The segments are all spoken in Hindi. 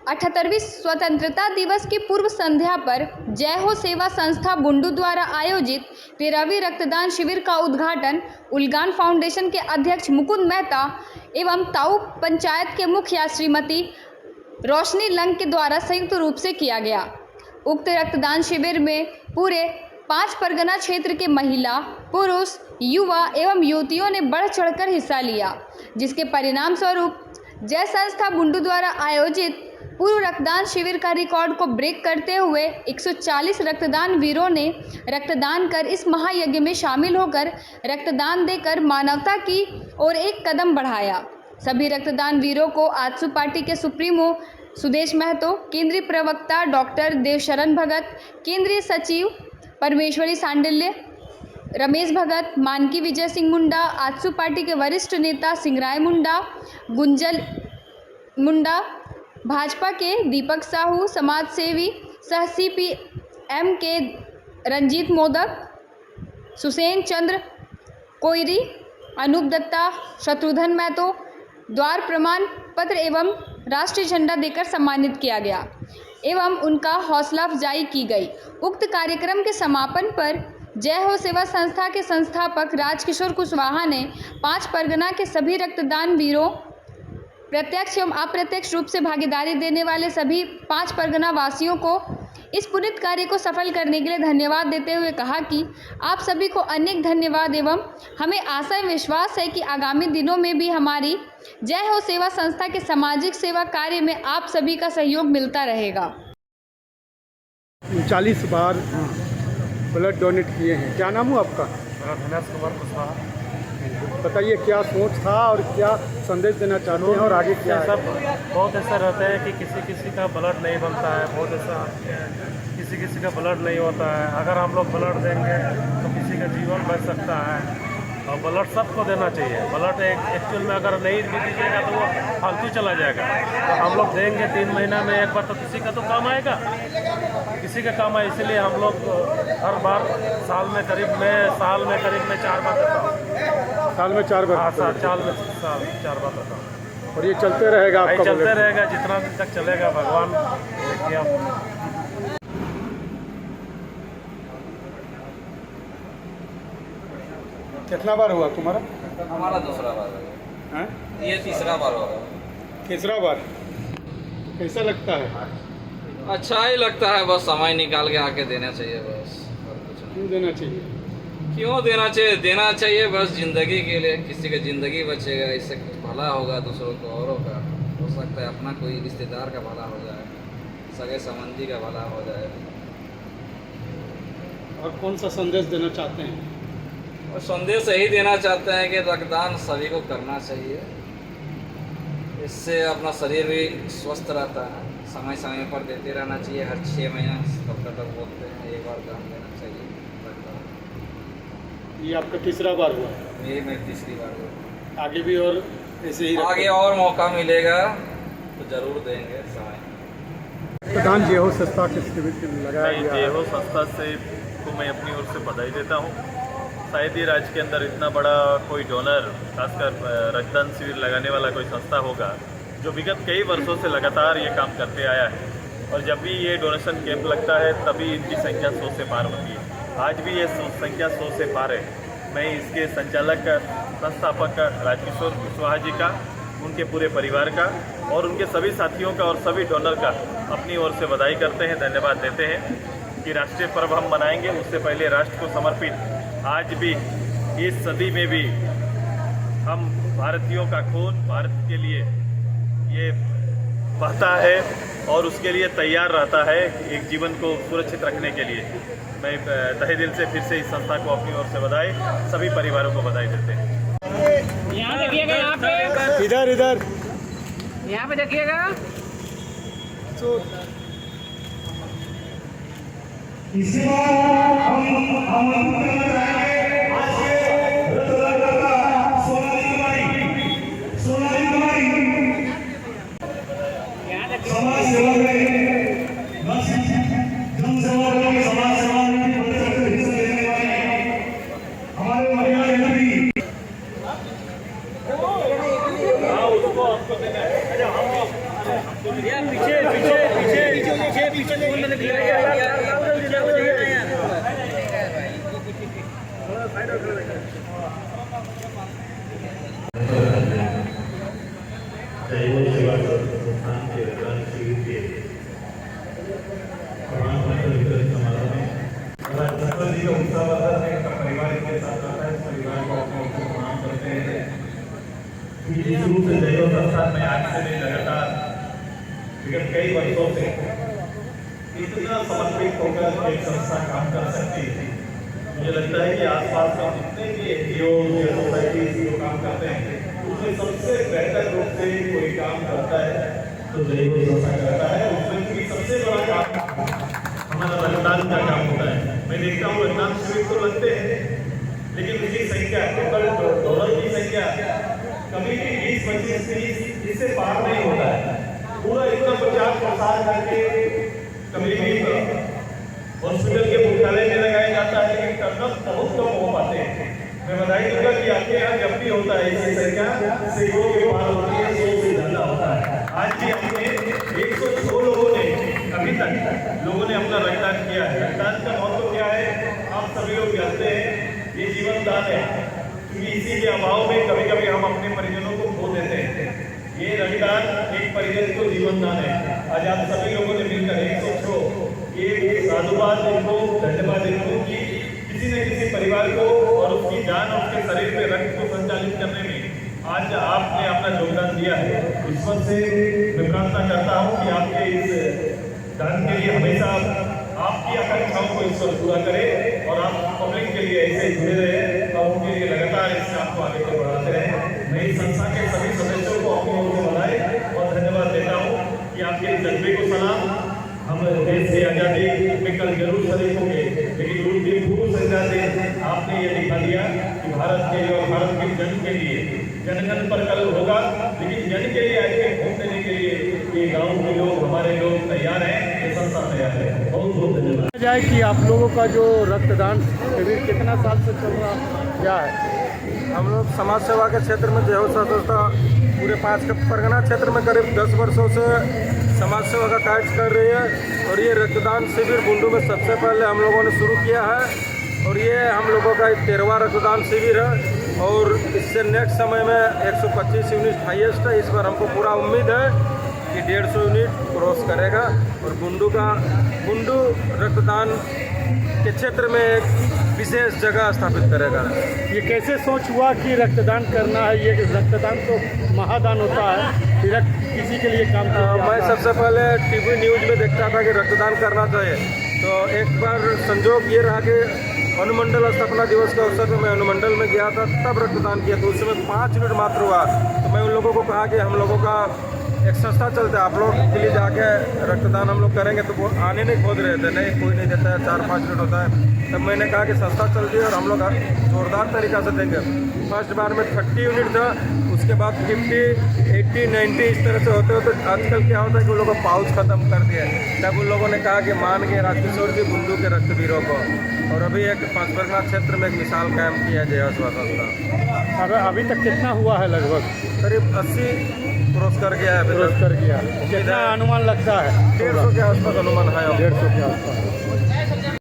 78वीं स्वतंत्रता दिवस की पूर्व संध्या पर जय हो सेवा संस्था बुंडू द्वारा आयोजित 13वीं रक्तदान शिविर का उद्घाटन उलगान फाउंडेशन के अध्यक्ष मुकुंद मेहता एवं ताऊ पंचायत के मुखिया श्रीमती रोशनी लंग के द्वारा संयुक्त रूप से किया गया। उक्त रक्तदान शिविर में पूरे 5 परगना क्षेत्र के महिला, पुरुष, युवा एवं युवतियों ने बढ़ चढ़कर हिस्सा लिया, जिसके परिणाम स्वरूप जय संस्था बुंडू द्वारा आयोजित पूर्व रक्तदान शिविर का रिकॉर्ड को ब्रेक करते हुए 140 रक्तदान वीरों ने रक्तदान कर इस महायज्ञ में शामिल होकर रक्तदान देकर मानवता की ओर एक कदम बढ़ाया। सभी रक्तदान वीरों को आजसू पार्टी के सुप्रीमो सुदेश महतो, केंद्रीय प्रवक्ता डॉक्टर देवशरण भगत, केंद्रीय सचिव परमेश्वरी सांडिल्य, रमेश भगत, मानकी विजय सिंह मुंडा, आजसू पार्टी के वरिष्ठ नेता सिंगराय मुंडा, गुंजल मुंडा, भाजपा के दीपक साहू, समाज सेवी सह CPM के रंजीत मोदक, सुसेन चंद्र कोयरी, अनूप दत्ता, शत्रुघ्न महतो द्वार प्रमाण पत्र एवं राष्ट्रीय झंडा देकर सम्मानित किया गया एवं उनका हौसला अफजाई की गई। उक्त कार्यक्रम के समापन पर जय हो सेवा संस्था के संस्थापक राजकिशोर कुशवाहा ने 5 परगना के सभी रक्तदान वीरों, प्रत्यक्ष एवं अप्रत्यक्ष रूप से भागीदारी देने वाले सभी 5 परगना वासियों को इस पुनीत कार्य को सफल करने के लिए धन्यवाद देते हुए कहा कि आप सभी को अनेक धन्यवाद एवं हमें आशा एवं विश्वास है कि आगामी दिनों में भी हमारी जय हो सेवा संस्था के सामाजिक सेवा कार्य में आप सभी का सहयोग मिलता रहेगा। 40 बार ब्लड डोनेट किए हैं। क्या नाम है आपका? धनेश कुमार कुशवाहा। बताइए क्या सोच था और क्या संदेश देना चाहते हैं और आगे क्या सब बहुत ऐसा रहता है कि किसी का ब्लड नहीं बनता है, बहुत ऐसा किसी का ब्लड नहीं होता है। अगर हम लोग ब्लड देंगे तो किसी का जीवन बच सकता है और ब्लड सबको देना चाहिए। ब्लड एक्चुअल में अगर नहीं भी दीजिएगा तो वो फालतू चला जाएगा। तो हम लोग देंगे 3 महीना में एक बार, तो किसी का तो काम आएगा, किसी का काम है। इसीलिए हम लोग हर बार साल में करीब मैं 4 बार देता हूँ। साल में 4 बार? हाँ, साल में 4 बार देता हूँ। और ये चलते रहेगा आपका? चलते रहेगा जितना दिन तक चलेगा। भगवान देखिए आप। कितना बार हुआ तुम्हारा? हमारा दूसरा बार है। ये तीसरा बार होगा। तीसरा बार? कैसा लगता है? अच्छा ही लगता है, बस समय निकाल के आके देना चाहिए बस, और कुछ नहीं। क्यों देना चाहिए? क्यों देना चाहिए? देना चाहिए बस जिंदगी के लिए, किसी का जिंदगी बचेगा, इससे कुछ भला होगा दूसरों को, औरों का हो सकता है, अपना कोई रिश्तेदार का भला हो जाए, सगे संबंधी का भला हो जाए। और कौन सा संदेश देना चाहते हैं? और संदेश यही देना चाहते हैं कि रक्तदान सभी को करना चाहिए, इससे अपना शरीर भी स्वस्थ रहता है। समय समय पर देते रहना चाहिए, हर 6 महीना डॉक्टर बोलते हैं 1 बार दान देना चाहिए रक्तदान। ये आपका तीसरा बार हुआ? ये मेरी तीसरी बार हुआ। आगे भी और ऐसे ही आगे और मौका मिलेगा तो जरूर देंगे समय। प्रधान जय हो संस्था के शिविर लगाया गया जय हो संस्था से को मैं अपनी ओर से बधाई देता हूँ। शायद ही राज्य के अंदर इतना बड़ा कोई डोनर, खासकर रक्तदान शिविर लगाने वाला कोई संस्था होगा जो विगत कई वर्षों से लगातार ये काम करते आया है। और जब भी ये डोनेशन कैंप लगता है तभी इनकी संख्या 100 से पार होती है। आज भी ये संख्या 100 से पार है। मैं इसके संचालक, संस्थापक राजकिशोर कुशवाहा जी का, उनके पूरे परिवार का और उनके सभी साथियों का और सभी डोनर का अपनी ओर से बधाई करते हैं, धन्यवाद देते हैं कि राष्ट्रीय पर्व हम मनाएंगे, उससे पहले राष्ट्र को समर्पित आज भी इस सदी में भी हम भारतीयों का खून भारत के लिए ये बहता है और उसके लिए तैयार रहता है एक जीवन को सुरक्षित रखने के लिए। मैं तहे दिल से फिर से इस संस्था को अपनी ओर से बधाई, सभी परिवारों को बधाई देते हैं। यहाँ देखिएगा, यहाँ पे इधर यहाँ पे देखिएगा। इसके बाद हम समाज सेवा में जन सेवा में समाज सेवा में हिस्सा लेने वाले हमारे महिला मंत्री उसको आपको देना है। जैव सेवा संस्थान के रक्तदान शिविर के प्रमाण पत्र वितरण समारोह में डॉक्टर जी का उत्साहवर्धन है, उनका परिवार के साथ रहता है। इस परिवार को अपने उनको प्रणाम करते हैं कि जिस रूप से जैव संस्थान में आज से नहीं लगातार विगत कई वर्षों से इतना समर्पित होकर एक संस्था काम कर सकती है। मुझे लगता है कि आसपास में जितने भी एनजीओ या सोसाइटी जो काम करते हैं उसमें सबसे बेहतर रूप से कोई काम करता है तो जैव संस्था करता है। उसमें भी सबसे बड़ा काम हमारा रक्तदान का काम होता है। मैं देखता हूँ रक्तदान शिविर तो लगते हैं लेकिन उसकी संख्या टोटल डोनर की संख्या कभी भी 20-25-30 इससे पार नहीं होता है। पूरा इतना प्रचार प्रसार करके कभी भी हॉस्पिटल के मुख्यालय में लगाया जाता है लेकिन टर्नअप बहुत कम हो पाते हैं। मैं बधाई दूंगा कि आपके यहाँ जब भी होता है इसकी संख्या सैकड़ों के पार होती है, 100 से ज़्यादा होता है। आज भी हमने 102 लोगों ने अभी तक लोगों ने अपना रक्तदान किया है। रक्तदान का महत्व क्या है आप सभी लोग जानते हैं, ये जीवन दान है क्योंकि इसी के अभाव में कभी कभी हम अपने परिजनों को खो देते हैं। ये रक्तदान एक परिजन को जीवन दान है। आज आप सभी लोगों ने मिलकर 106 ये साधुवाद इनको धन्यवाद इनको कि किसी न किसी परिवार को और उसकी जान और उसके शरीर में रक्त को संचालित करने में आज आपने अपना योगदान दिया है। ईश्वर से मैं प्रार्थना करता हूँ कि आपके इस दान के लिए हमेशा आपकी आकांक्षाओं को ईश्वर पूरा करे और आप पब्लिक के लिए ऐसे जुड़े रहे और उनके लिए लगातार इस काम को आगे बढ़ाते रहे। मैं इस संस्था के सभी सदस्यों को अपनी ओर से बधाई और धन्यवाद देता हूँ कि आपके जज्बे को सलाम। हम देश से आज़ादी में कल जरूर शरीक होंगे लेकिन उनकी पूर्व संध्या से आपने ये दिखा दिया कि भारत के लिए और भारत के जन के लिए जनगण पर कल होगा लेकिन जन के लिए आगे वोट देने के लिए ये गांव के लोग हमारे लोग तैयार हैं, ये संस्था तैयार है। बहुत बहुत धन्यवाद। जाए कि आप लोगों का जो रक्तदान शिविर कितना साल से चल रहा क्या है? हम लोग समाज सेवा के क्षेत्र में जैव संस्था पूरे 5 परगना क्षेत्र में करीब 10 वर्षों से समाज सेवा का कार्य कर रही है और ये रक्तदान शिविर बुंडू में सबसे पहले हम लोगों ने शुरू किया है और ये हम लोगों का 13वां रक्तदान शिविर है और इससे नेक्स्ट समय में 125 यूनिट हाईएस्ट है। इस बार हमको पूरा उम्मीद है कि 150 यूनिट क्रॉस करेगा और बुंडू रक्तदान के क्षेत्र में एक विशेष जगह स्थापित करेगा। ये कैसे सोच हुआ कि रक्तदान करना है? ये रक्तदान तो महादान होता है, फिर किसी के लिए काम मैं सबसे पहले टीवी न्यूज़ में देखता था कि रक्तदान करना चाहिए तो एक बार संजोग ये रहा कि अनुमंडल स्थापना दिवस के अवसर पर मैं अनुमंडल में गया था तब रक्तदान किया तो उस समय 5 यूनिट मात्र हुआ। तो मैं उन लोगों को कहा कि हम लोगों का एक संस्था चलता है, आप लोग के लिए जाके रक्तदान हम लोग करेंगे तो वो आने नहीं खोज रहे थे, नहीं कोई नहीं देता है, 4-5 यूनिट होता है। तब मैंने कहा कि संस्था चलती है और हम लोग जोरदार तरीक़ा से देंगे। फर्स्ट बार में 30 यूनिट था, उसके बाद 50, 80, 90 इस तरह से होते होते आजकल क्या होता है कि उन लोगों को पाउच ख़त्म कर दिया है। तब उन लोगों ने कहा कि मान गए राजकिशोर जी बुंडू के रक्तवीरों को और अभी एक 5 परगना क्षेत्र में एक मिसाल कायम किया है जय सेवा संस्था। अभी तक कितना हुआ है? लगभग करीब 80 क्रॉस कर गया है। क्रॉस कर गया। कितना अनुमान लगता है? 150 के आसपास अनुमान है। 150 के आसपास।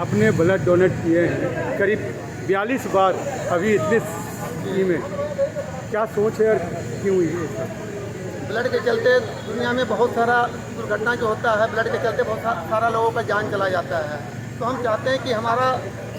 आपने ब्लड डोनेट किए हैं करीब 42 बार अभी इतनी में, क्या सोच है और क्यों ये सब? ब्लड के चलते दुनिया में बहुत सारा दुर्घटना जो होता है, ब्लड के चलते बहुत सारा लोगों का जान चला जाता है। तो हम चाहते हैं कि हमारा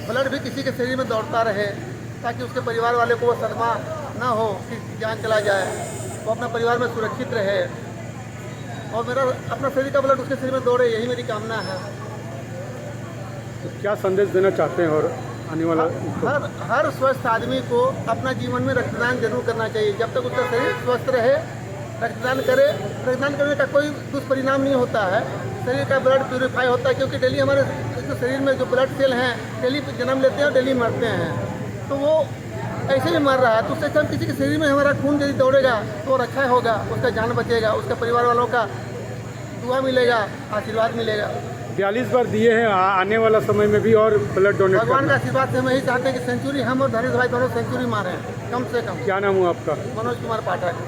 ब्लड भी किसी के शरीर में दौड़ता रहे ताकि उसके परिवार वाले को वो सदमा ना हो कि जान चला जाए, वो अपना परिवार में सुरक्षित रहे और मेरा अपना शरीर का ब्लड उसके शरीर में दौड़े, यही मेरी कामना है। तो क्या संदेश देना चाहते हैं और आने वाला? हर स्वस्थ आदमी को अपना जीवन में रक्तदान जरूर करना चाहिए। जब तक उसका शरीर स्वस्थ रहे रक्तदान करे। रक्तदान करने का कोई दुष्परिणाम नहीं होता है, शरीर का ब्लड प्यूरिफाई होता है क्योंकि डेली हमारे शरीर में जो ब्लड सेल हैं डेली जन्म लेते हैं और डेली मरते हैं। तो वो ऐसे ही मर रहा है तो उससे हम किसी के शरीर में हमारा खून यदि दौड़ेगा तो और अच्छा होगा, उसका जान बचेगा, उसका परिवार वालों का दुआ मिलेगा, आशीर्वाद मिलेगा। 42 बार दिए हैं, आने वाला समय में भी और ब्लड डोनेट भगवान का आशीर्वाद से हम यही चाहते हैं कि सेंचुरी हम और धनेश भाई दोनों सेंचुरी मारें कम से कम। क्या नाम हुआ आपका? मनोज कुमार पाठक।